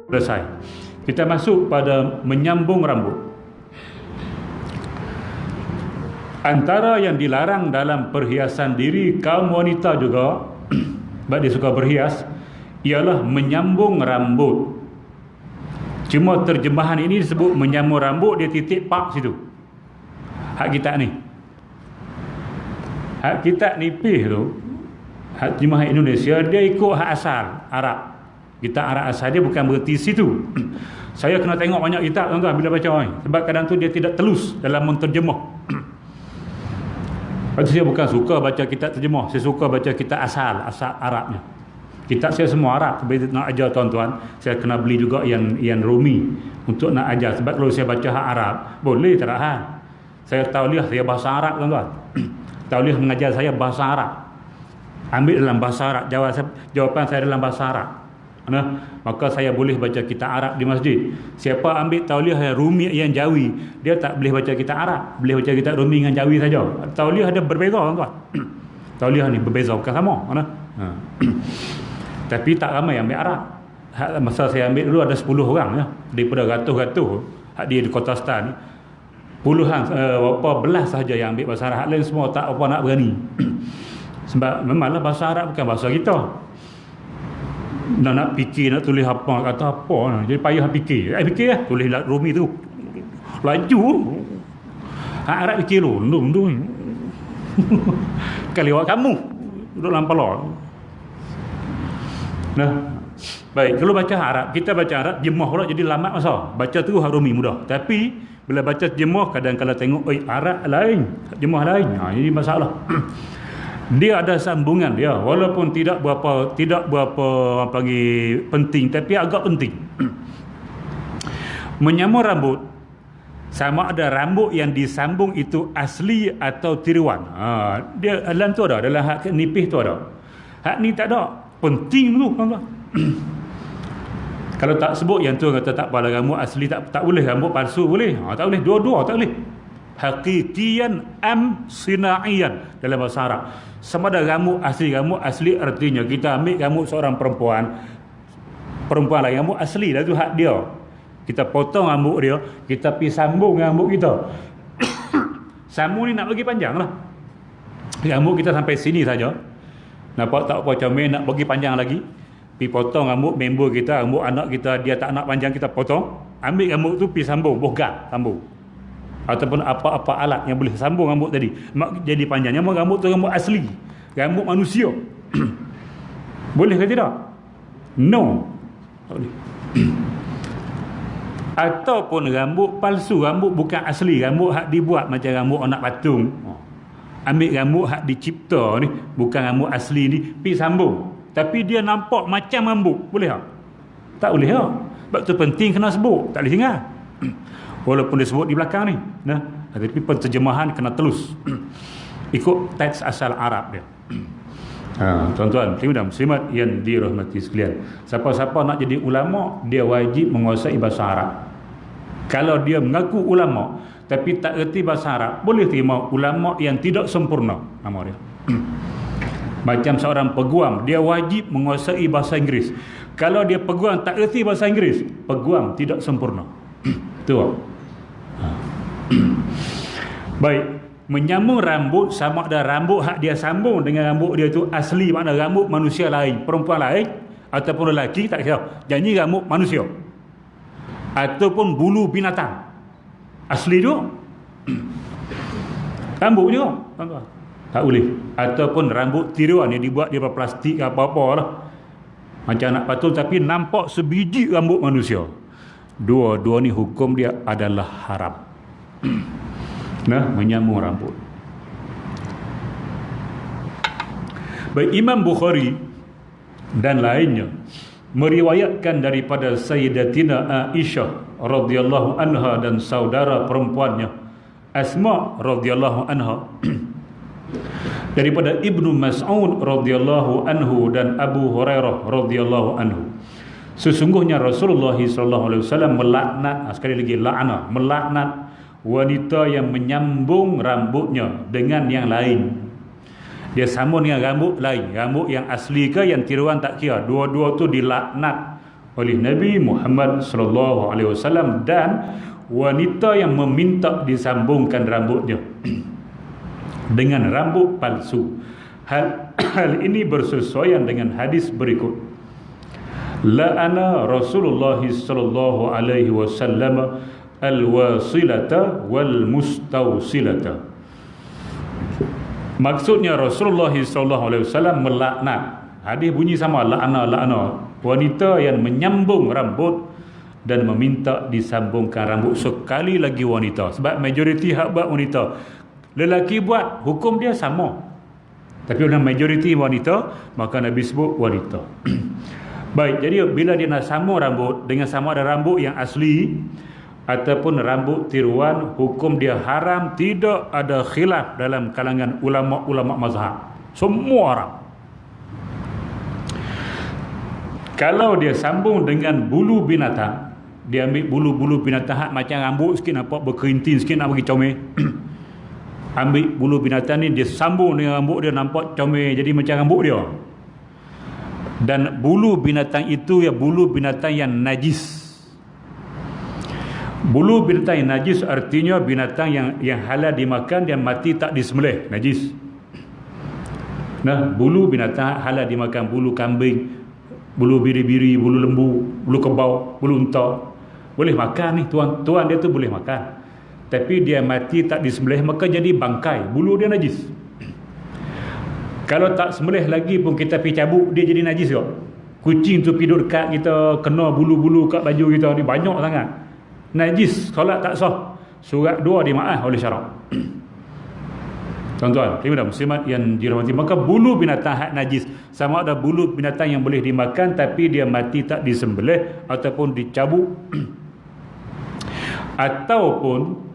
Selesai. Kita masuk pada menyambung rambut. Antara yang dilarang dalam perhiasan diri kaum wanita juga, sebab dia suka berhias, ialah menyambung rambut. Cuma terjemahan ini disebut menyambung rambut, dia titik pak situ. Hak kita ni. Hak kita nipih tu, hak terjemahan Indonesia, dia ikut hak asal Arab. Kita Arab asal dia bukan berhenti situ. Saya kena tengok banyak kitab tuan-tuan bila baca ni. Sebab kadang tu dia tidak telus dalam menterjemah. Lepas saya bukan suka baca kitab terjemah, saya suka baca kitab asal Arabnya. Kitab saya semua Arab. Sebab nak ajar tuan-tuan, saya kena beli juga yang Rumi untuk nak ajar. Sebab kalau saya baca hak Arab, boleh tak hal. Saya tauliah, saya bahasa Arab tuan-tuan. Tauliah mengajar saya bahasa Arab. Ambil dalam bahasa Arab, jawapan saya dalam bahasa Arab. Maka saya boleh baca kitab Arab di masjid. Siapa ambil tauliah yang Rumi yang Jawi, dia tak boleh baca kitab Arab, boleh baca kitab Rumi dengan Jawi saja. Tauliah ada berbeza tuan-tuan. Tauliah ni berbeza, bukan sama. Tapi tak ramai yang ambil Arab. Masa saya ambil dulu ada 10 orang ya, daripada ratus-ratus di Kota Stan ni. Puluhan berapa belas sahaja yang ambil bahasa Arab, lain semua tak apa nak berani. Sebab memanglah bahasa Arab bukan bahasa kita. Nak fikir, nak tulis apa, kata apa, jadi payah fikir. Fikir lah, tulis Rumi tu laju. Hak Arab fikir lu kali awak kamu duduk dalam kepala. Baik, kalau baca Arab, kita baca Arab jemah pula jadi lambat masa. Baca tu hak Rumi mudah. Tapi bila baca jemah kadang-kadang tengok Arab lain, jemah lain. Ini masalah. Dia ada sambungan dia, walaupun tidak berapa panggil penting, tapi agak penting. Menyambung rambut, sama ada rambut yang disambung itu asli atau tiruan. Dia dalam tu ada, dalam hak nipih tu ada. Hak ni tak ada, penting tu tuan-tuan. Kalau tak sebut yang tu kata tak apalah, rambut asli tak boleh, rambut palsu boleh. Tak boleh, dua-dua tak boleh. Haqiqiyan am sinaiyan dalam bahasa Arab. Sama ada rambut asli artinya kita ambil rambut seorang perempuan lah, rambut asli lah tu hak dia. Kita potong rambut dia, kita pergi sambung rambut kita. Sambung ni nak bagi panjang lah. Rambut kita sampai sini saja. Nampak tak apa comel, nak bagi panjang lagi. Pergi potong rambut member kita, rambut anak kita, dia tak nak panjang, kita potong. Ambil rambut tu pergi sambung, boga, sambung. Ataupun apa-apa alat yang boleh sambung rambut tadi jadi panjang. Yang rambut tu rambut asli, rambut manusia. Boleh ke tidak? No. Tak boleh. Ataupun rambut palsu, rambut bukan asli, rambut hak dibuat macam rambut anak patung. Ambil rambut hak dicipta ni, bukan rambut asli ni, pergi sambung. Tapi dia nampak macam rambut. Boleh tak? Tak boleh tak? Sebab tu penting kena sebut, tak boleh tinggal. Walaupun disebut di belakang ni, tapi penterjemahan kena telus ikut teks asal Arab dia. Tuan-tuan, muslimat yang dirahmati sekalian, siapa-siapa nak jadi ulama, dia wajib menguasai bahasa Arab. Kalau dia mengaku ulama tapi tak erti bahasa Arab, boleh terima ulama yang tidak sempurna nama dia. Macam seorang peguam, dia wajib menguasai bahasa Inggeris. Kalau dia peguam tak erti bahasa Inggeris, peguam tidak sempurna. Itu. Baik, menyambung rambut, sama ada rambut hak dia sambung dengan rambut dia tu asli, makna rambut manusia lain, perempuan lain ataupun lelaki, tak kira, janji rambut manusia ataupun bulu binatang asli juga. Rambut juga tak boleh. Ataupun rambut tiruan yang dibuat daripada plastik apa-apa lah, macam anak patung tapi nampak sebiji rambut manusia. Dua-dua ni hukum dia adalah haram. Menyambung rambut. Baik, Imam Bukhari dan lainnya meriwayatkan daripada Sayyidatina Aisyah radhiyallahu anha dan saudara perempuannya Asma radhiyallahu anha daripada Ibnu Mas'ud radhiyallahu anhu dan Abu Hurairah radhiyallahu anhu. Sesungguhnya Rasulullah SAW melaknat, sekali lagi melaknat wanita yang menyambung rambutnya dengan yang lain. Dia sambung dengan rambut lain, rambut yang asli ke yang tiruan tak kira, dua-dua tu dilaknat oleh Nabi Muhammad sallallahu alaihi wasallam, dan wanita yang meminta disambungkan rambutnya dengan rambut palsu. Hal ini bersesuaian dengan hadis berikut. La'ana Rasulullah sallallahu alaihi wasallam al-wasilata wal mustawsilata. Maksudnya Rasulullah sallallahu alaihi wasallam melaknat. Hadis bunyi sama, la'ana wanita yang menyambung rambut dan meminta disambungkan rambut. Sekali lagi wanita, sebab majoriti hak buat wanita. Lelaki buat hukum dia sama, tapi dalam majoriti wanita, maka Nabi sebut wanita. Baik, jadi bila dia nak sambung rambut dengan sama ada rambut yang asli ataupun rambut tiruan, hukum dia haram. Tidak ada khilaf dalam kalangan ulama-ulama mazhab, semua orang. Kalau dia sambung dengan bulu binatang, dia ambil bulu-bulu binatang macam rambut sikit, nampak berkerintin sikit, nak bagi comel. Ambil bulu binatang ni, dia sambung dengan rambut dia, nampak comel, jadi macam rambut dia. Dan bulu binatang itu ya bulu binatang yang najis. Bulu binatang yang najis artinya binatang yang halal dimakan dan mati tak disembelih, najis. Nah, bulu binatang halal dimakan, bulu kambing, bulu biri-biri, bulu lembu, bulu kebau, bulu unta, boleh makan ni, tuan dia tu boleh makan. Tapi dia mati tak disembelih, maka jadi bangkai, bulu dia najis. Kalau tak sembelih lagi pun kita pergi cabut, dia jadi najis kok. Kucing tu pergi duduk dekat kita, kena bulu-bulu kat baju kita ni banyak sangat, najis, solat tak sah. Surat 2 dimaaf oleh syarak. Tuan-tuan, terima muslimat yang dirahmati, maka bulu binatang hak najis, sama ada bulu binatang yang boleh dimakan tapi dia mati tak disembelih ataupun dicabut ataupun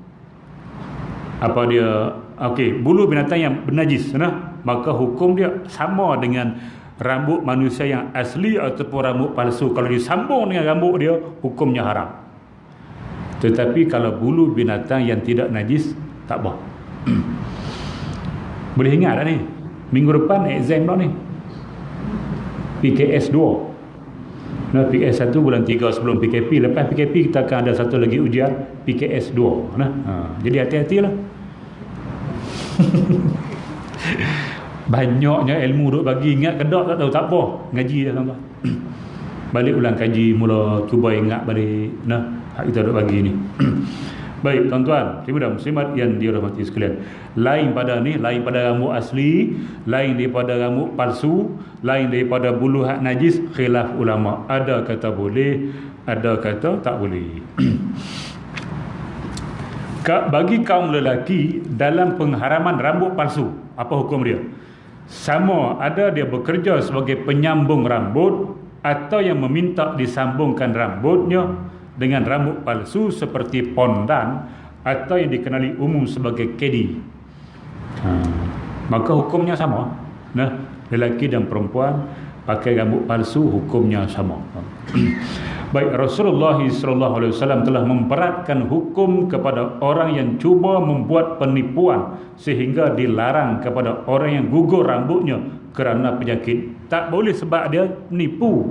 apa dia, okey, bulu binatang yang najis, nah, maka hukum dia sama dengan rambut manusia yang asli ataupun rambut palsu. Kalau disambung dengan rambut dia, hukumnya haram. Tetapi kalau bulu binatang yang tidak najis, tak apa. Boleh ingat tak ni? Minggu depan exam dah ni, PKS 2. Nah, PKS 1 bulan 3 sebelum PKP. Lepas PKP kita akan ada satu lagi ujian PKS 2. Nah, jadi hati-hatilah. Banyaknya ilmu duk bagi, ingat ke tak tahu, tak apa, ngaji dah tuan-tuan. Balik ulang kaji, mula cuba ingat balik, nah, hak kita duk bagi ni. Baik tuan-tuan, ibu-ibu muslimat yang dirahmati sekalian, lain pada ni, lain pada rambut asli, lain daripada rambut palsu, lain daripada bulu hak najis, khilaf ulama. Ada kata boleh, ada kata tak boleh. Bagi kaum lelaki, dalam pengharaman rambut palsu, apa hukum dia? Sama ada dia bekerja sebagai penyambung rambut atau yang meminta disambungkan rambutnya dengan rambut palsu seperti pondan atau yang dikenali umum sebagai kedi. Maka hukumnya sama. Nah, lelaki dan perempuan pakai rambut palsu, hukumnya sama. Baik, Rasulullah SAW telah memberatkan hukum kepada orang yang cuba membuat penipuan sehingga dilarang kepada orang yang gugur rambutnya kerana penyakit. Tak boleh sebab dia menipu.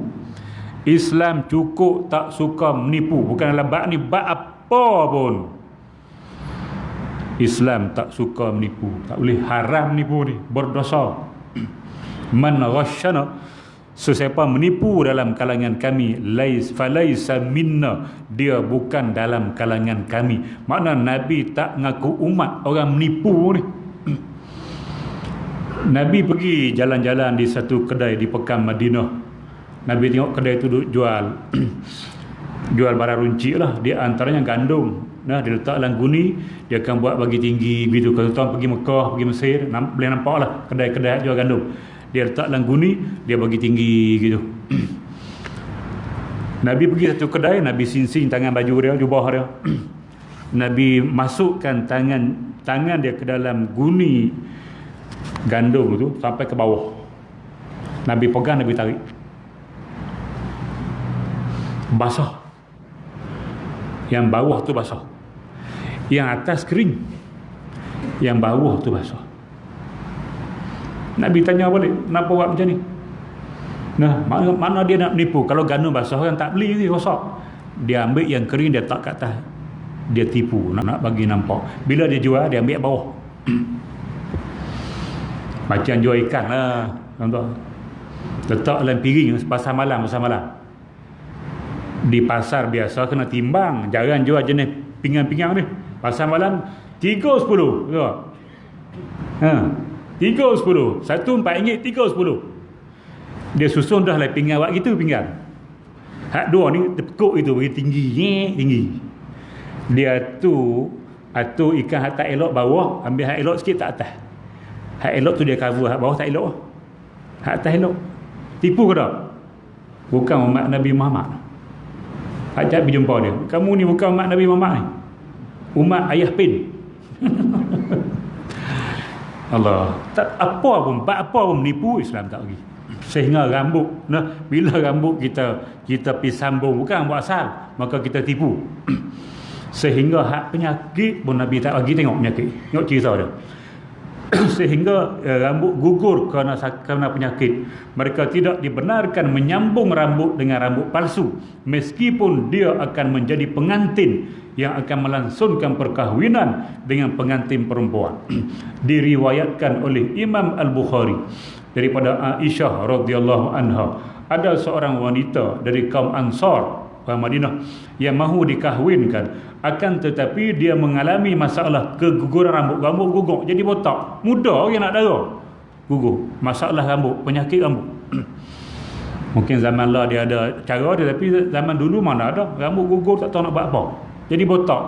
Islam cukup tak suka menipu. Bukan dalam bab ni, bab apa pun Islam tak suka menipu. Tak boleh, haram menipu ni, berdosa. Man ghasyana, sesiapa menipu dalam kalangan kami, falaisa minna, dia bukan dalam kalangan kami. Makna Nabi tak ngaku umat orang menipu ni. Nabi pergi jalan-jalan di satu kedai di Pekan Madinah. Nabi tengok kedai tu jual jual barang runcit lah. Dia antaranya gandum. Nah, dia letak dalam guni, dia akan buat bagi tinggi gitu. Kalau tuan pergi Mekah, pergi Mesir, boleh nampak lah kedai-kedai jual gandum. Dia letak dalam guni, dia bagi tinggi gitu. Nabi pergi satu kedai, Nabi sinsing tangan baju dia, jubah dia. Nabi masukkan tangan dia ke dalam guni gandum tu sampai ke bawah. Nabi pegang, Nabi tarik. Basah. Yang bawah tu basah. Yang atas kering. Yang bawah tu basah. Nabi tanya balik, kenapa buat macam ni? Nah, mana dia nak menipu? Kalau gandum basah orang tak beli ni rosak. Dia ambil yang kering, dia tak kat atas. Dia tipu, nak bagi nampak. Bila dia jual, dia ambil bawah. Macam jual ikan lah, tuan-tuan. Letak dalam piring pasar malam. Di pasar biasa kena timbang, jarang jual jenis pinggan-pinggan ni. Pasar malam 3.10. Tengok. 3.10. Satu RM4, 3.10. Dia susun dah lah pinggan buat gitu pinggan. Hak dua ni tekuk itu bagi tinggi. Dia tu atur ikan hak tak elok bawah, ambil hak elok sikit tak atas. Hak elok tu dia cover, hak bawah tak elok. Hak atas elok. Tipu ke tak? Bukan umat Nabi Muhammad. Ajak pergi jumpa dia. Kamu ni bukan umat Nabi Muhammad ni. Umat ayah pin. Allah. Tak apa pun menipu, Islam tak bagi. Sehingga rambut, bila rambut kita pi sambung bukan buat asal, maka kita tipu. Sehingga hak penyakit pun Nabi tak bagi tengok penyakit. Tengok cerita dia. Sehingga rambut gugur kerana penyakit. Mereka tidak dibenarkan menyambung rambut dengan rambut palsu, meskipun dia akan menjadi pengantin yang akan melangsungkan perkahwinan dengan pengantin perempuan. Diriwayatkan oleh Imam Al-Bukhari daripada Aisyah radhiyallahu anha, ada seorang wanita dari kaum Ansar orang Madinah yang mahu dikahwinkan, akan tetapi dia mengalami masalah keguguran rambut gugur jadi botak. Muda orang nak darah gugur, masalah rambut, penyakit rambut. Mungkin zaman lah dia ada cara dia, tapi zaman dulu mana ada, rambut gugur tak tahu nak buat apa, jadi botak.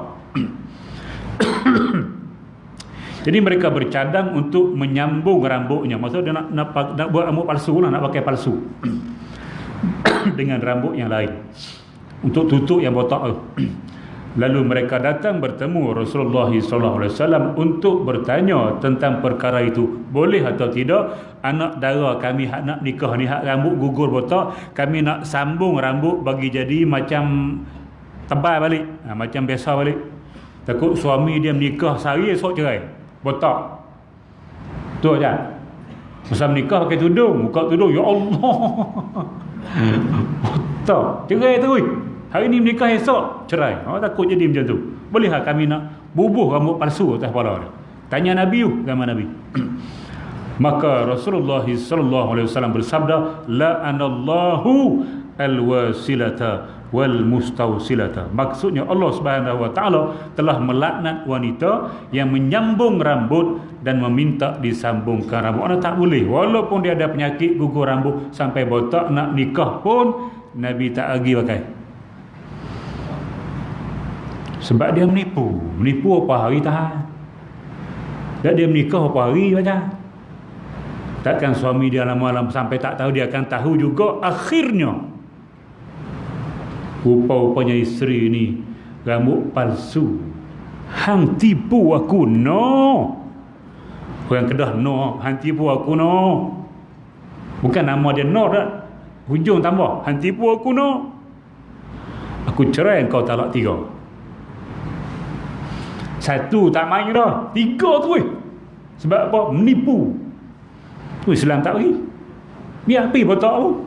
Jadi mereka bercadang untuk menyambung rambutnya. Maksudnya dia nak buat rambut palsu lah, nak pakai palsu dengan rambut yang lain untuk tutup yang botak tu. Lalu mereka datang bertemu Rasulullah SAW untuk bertanya tentang perkara itu. Boleh atau tidak anak dara kami hak nak nikah ni, hak rambut gugur botak, kami nak sambung rambut bagi jadi macam tebal balik, macam biasa balik. Takut suami dia menikah sehari esok cerai, botak. Tu aja. Masa menikah pakai tudung, buka tudung, ya Allah. Botak, cerai terus. Hari ni menikah, esok cerai. Takut jadi macam tu. Bolehkah kami nak bubuh rambut palsu atas kepala dia? Tanya Nabi zaman Nabi. Maka Rasulullah SAW bersabda, la'anallahu al-wasilata wal mustausilata. Maksudnya Allah Subhanahu wa taala telah melaknat wanita yang menyambung rambut dan meminta disambungkan rambut. Orang tak boleh, walaupun dia ada penyakit gugur rambut sampai botak, nak nikah pun Nabi tak bagi pakai. Sebab dia menipu apa hari tahan. Dan dia menikah apa hari baca. Takkan suami dia lama-lama sampai tak tahu, dia akan tahu juga akhirnya. Rupa-rupanya isteri ni rambut palsu. Hang tipu aku, no. Orang Kedah, no. Hang tipu aku, no. Bukan nama dia no dah. Hujung tambah, hang tipu aku, no. Aku cerai kau talak 3. Satu tak main dah, 3 tu Sebab apa? Menipu. Tu Islam tak bagi. Biar pergi botak pun.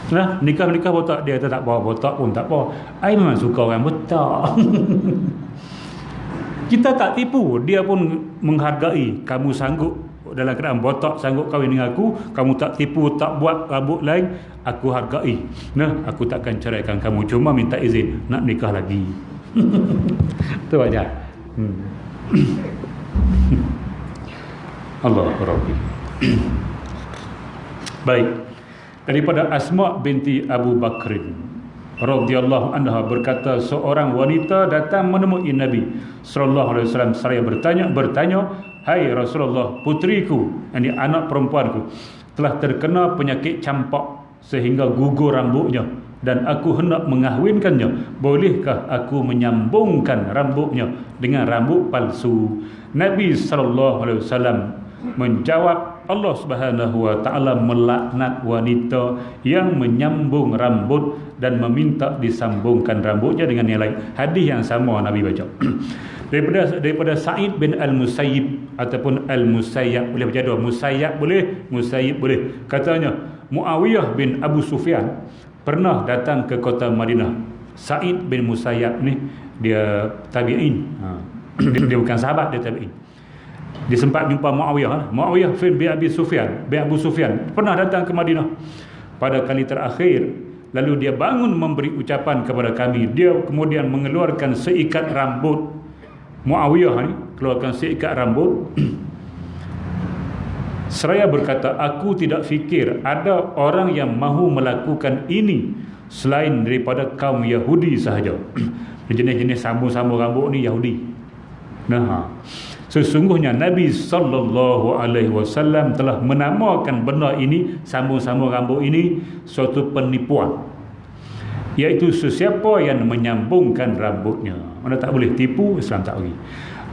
Nah, nikah-nikah botak, dia kata tak apa, botak pun tak apa. I memang suka orang botak. Kita tak tipu, dia pun menghargai. Kamu sanggup dalam keadaan botak, sanggup kahwin dengan aku, kamu tak tipu, tak buat rambut lain, aku hargai. Nah, aku takkan ceraikan kamu, cuma minta izin nak nikah lagi. Itu aja. Allah Rabbi. Baik. Daripada Asma binti Abu Bakrin radhiyallahu anha berkata, seorang wanita datang menemui Nabi sallallahu alaihi wasallam seraya bertanya, hai Rasulullah, putriku, ini anak perempuanku, telah terkena penyakit campak sehingga gugur rambutnya dan aku hendak mengahwinkannya. Bolehkah aku menyambungkan rambutnya dengan rambut palsu? Nabi sallallahu alaihi wasallam menjawab, Allah Subhanahu wa taala melaknat wanita yang menyambung rambut dan meminta disambungkan rambutnya dengan yang lain. Hadis yang sama Nabi baca. Daripada Sa'id bin Al-Musayyib ataupun Al-Musayyab, boleh berjadual, Musayyab boleh, Musayyib boleh. Katanya Muawiyah bin Abu Sufyan pernah datang ke kota Madinah. Sa'id bin Musayyab ni dia tabi'in. Dia bukan sahabat, dia tabi'in. Dia sempat jumpa Muawiyah. Muawiyah bin Abu Sufyan pernah datang ke Madinah pada kali terakhir. Lalu dia bangun memberi ucapan kepada kami. Dia kemudian mengeluarkan seikat rambut. Muawiyah ni keluarkan seikat rambut. Seraya berkata, aku tidak fikir ada orang yang mahu melakukan ini selain daripada kaum Yahudi sahaja. Jenis-jenis sambung-sambung rambut ni Yahudi. Sesungguhnya Nabi SAW telah menamakan benda ini, sambung-sambung rambut ini, suatu penipuan, iaitu sesiapa yang menyambungkan rambutnya. Mana tak boleh tipu, Islam tak bagi.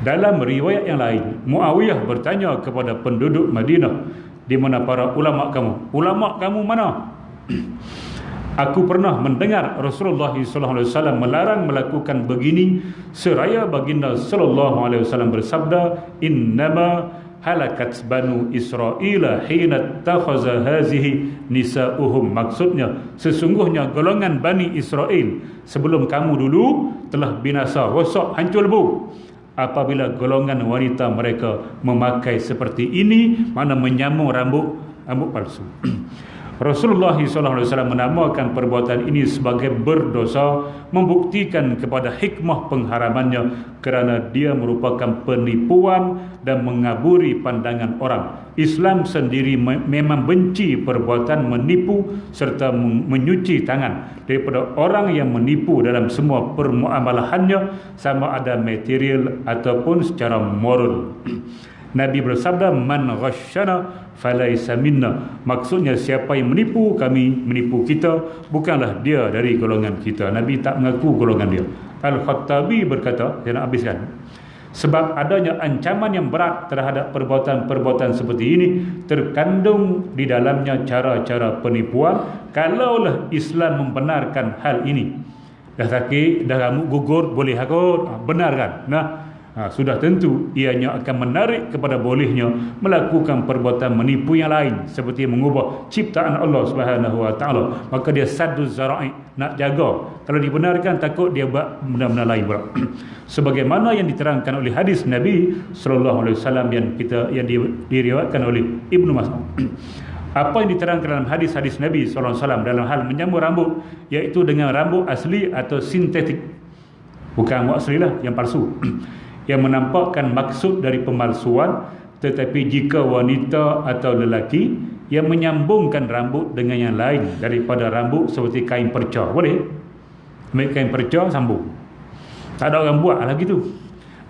Dalam riwayat yang lain, Muawiyah bertanya kepada penduduk Madinah, di mana para ulama kamu? Ulama kamu mana? Aku pernah mendengar Rasulullah SAW melarang melakukan begini, seraya baginda SAW bersabda, innama halakat banu Israel hina takhaza hazihi nisa'uhum. Maksudnya, sesungguhnya golongan Bani Israel sebelum kamu dulu telah binasa, rosak, hancur lebur apabila golongan wanita mereka memakai seperti ini, mana menyambung rambut palsu. Rasulullah SAW menamakan perbuatan ini sebagai berdosa, membuktikan kepada hikmah pengharamannya kerana dia merupakan penipuan dan mengaburi pandangan orang. Islam sendiri memang benci perbuatan menipu serta menyuci tangan daripada orang yang menipu dalam semua permuamalahannya, sama ada material ataupun secara moral. Nabi bersabda, man ghasyana falaysa minna. Maksudnya siapa yang menipu kami, menipu kita, bukanlah dia dari golongan kita. Nabi tak mengaku golongan dia. Al-Khattabi berkata, saya nak habiskan, sebab adanya ancaman yang berat terhadap perbuatan-perbuatan seperti ini terkandung di dalamnya cara-cara penipuan. Kalaulah Islam membenarkan hal ini, dah sakit, dah rambut gugur, boleh hakut, benar kan? Sudah tentu ianya akan menarik kepada bolehnya melakukan perbuatan menipu yang lain, seperti mengubah ciptaan Allah Subhanahu Wa Taala. Maka dia saddu zara'i, nak jaga. Kalau dibenarkan, takut dia buat benda-benda lain pula. Sebagaimana yang diterangkan oleh hadis Nabi sallallahu alaihi wasallam yang diriwayatkan oleh Ibnu Mas'ud. Apa yang diterangkan dalam hadis-hadis Nabi sallallahu alaihi wasallam dalam hal menyambung rambut, iaitu dengan rambut asli atau sintetik. Bukan rambut asli lah, yang palsu. Yang menampakkan maksud dari pemalsuan. Tetapi jika wanita atau lelaki yang menyambungkan rambut dengan yang lain daripada rambut, seperti kain perca, boleh ambil kain perca sambung, tak ada orang buat lagi tu,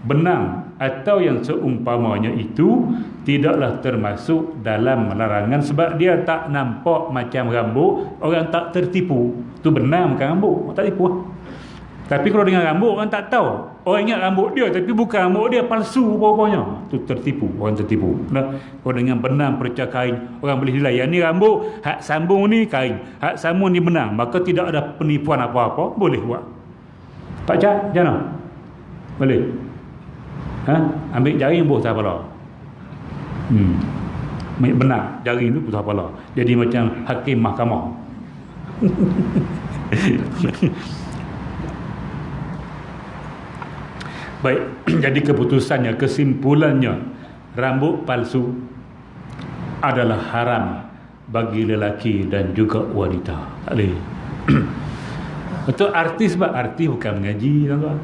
benang atau yang seumpamanya itu tidaklah termasuk dalam larangan, sebab dia tak nampak macam rambut, orang tak tertipu. Tu benang bukan rambut, tak tipu. Tapi kalau dengan rambut, orang tak tahu, orang ingat rambut dia tapi bukan rambut dia, palsu rupanya, tu tertipu, orang tertipu. Kalau dengan benang perca kain, orang boleh nilai yang ni rambut, hak sambung ni kain, hak sambung ni benang, maka tidak ada penipuan apa-apa, boleh buat. Pak Cak, macam mana? Boleh? Ambil jaring buah kepala. Ambil benang, jaring tu putus kepala, jadi macam hakim mahkamah. Baik, jadi keputusannya, kesimpulannya, rambut palsu adalah haram bagi lelaki dan juga wanita. Tak boleh. Betul, artis artis bukan mengaji, tuan-tuan.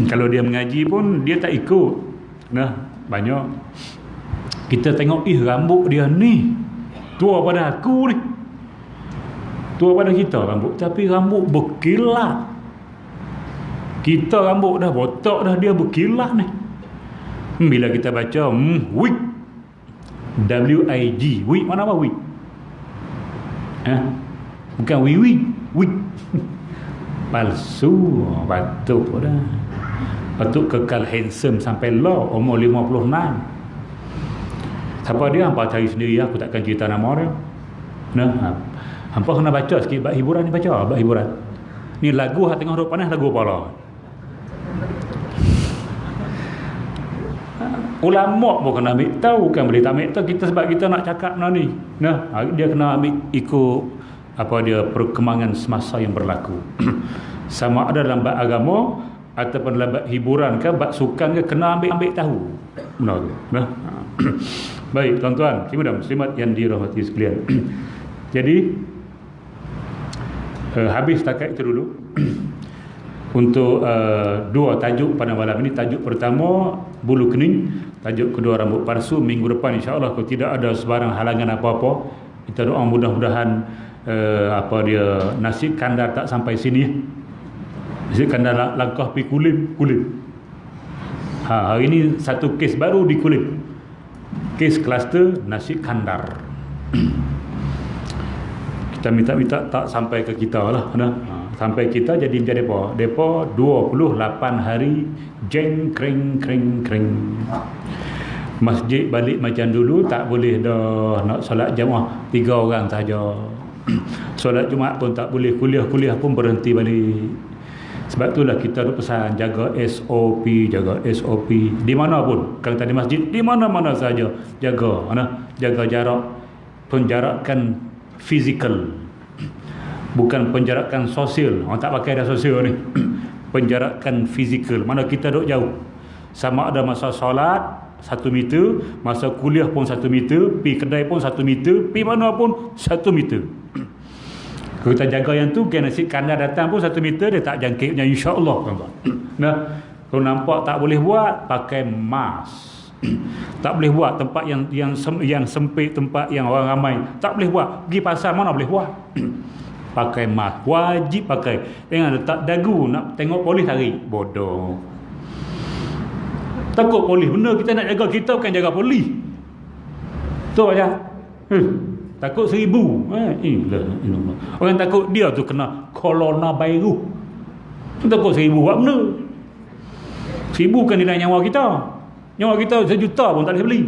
Kalau dia mengaji pun dia tak ikut. Banyak kita tengok, rambut dia ni tua pada aku ni, tua pada kita rambut, tapi rambut berkilat. Kita rambut dah botak dah, dia berkilat ni. Bila kita baca wig, W-I-G, wig, mana apa wig? Bukan wig. Palsu, batuk dah. Batuk kekal handsome sampai law, umur 56. Siapa dia? Hampa cari sendiri, aku takkan cerita nama dia. Hampa kena baca sikit bab hiburan ni, baca bab hiburan. Ni lagu hak tengah duk panas, lagu apa lah? Ulama pun kena ambil tahu, kan boleh tak ambil tahu kita, sebab kita nak cakap benda ni. Nah, dia kena ambil ikut apa dia perkembangan semasa yang berlaku. Sama ada dalam bab agama ataupun dalam bab hiburan ke, bab sukan ke, kena ambil tahu benda tu. Nah. Baik tuan-tuan, muslimat yang dirahmati sekalian. Jadi habis setakat itu dulu. Untuk dua tajuk pada malam ini. Tajuk pertama bulu kening, tajuk kedua rambut palsu. Minggu depan insya-Allah kalau tidak ada sebarang halangan apa-apa, kita doa mudah-mudahan nasi kandar tak sampai sini. Nasi kandar langkah pi kulim. Hari ini satu kes baru di kulim. Kes kluster nasi kandar. Kita minta tak sampai ke kita lah. Sampai kita jadi macam depa 28 hari jeng kring. Masjid balik macam dulu, tak boleh dah nak solat jamaah 3 orang saja. Solat Jumaat pun tak boleh, kuliah pun berhenti balik. Sebab itulah kita ada pesan jaga SOP. Di mana pun, kalau tadi masjid, di mana-mana saja jaga jarak, penjarakan fizikal. Bukan penjarakan sosial. Orang tak pakai dah sosial ni. Penjarakan fizikal. Mana kita duduk jauh. Sama ada masa solat 1 meter, masa kuliah pun 1 meter, pi kedai pun 1 meter, pi mana pun 1 meter. Kalau kita jaga yang tu, kan nasi kandar datang pun 1 meter, dia tak jangkitnya insya-Allah, tuan-tuan. Nah, kalau nampak tak boleh buat, pakai mask. Tak boleh buat tempat yang sempit, tempat yang orang ramai, tak boleh buat. Pergi pasar mana boleh buat. Pakai mask, wajib pakai. Jangan letak dagu nak tengok polis tarik, bodoh. Takut polis, benda kita nak jaga kita bukan jaga polis. Tu aja. Takut 1000. Orang takut dia tu kena coronavirus. Takut 1000 buat benda. 1000 kan nilai nyawa kita. Nyawa kita 1 juta pun tak boleh beli.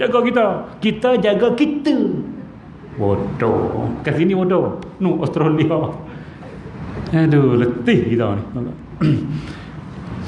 Jaga kita. Kita jaga kita. Bodoh. Kat sini bodoh. Australia. Aduh, letih kita ni.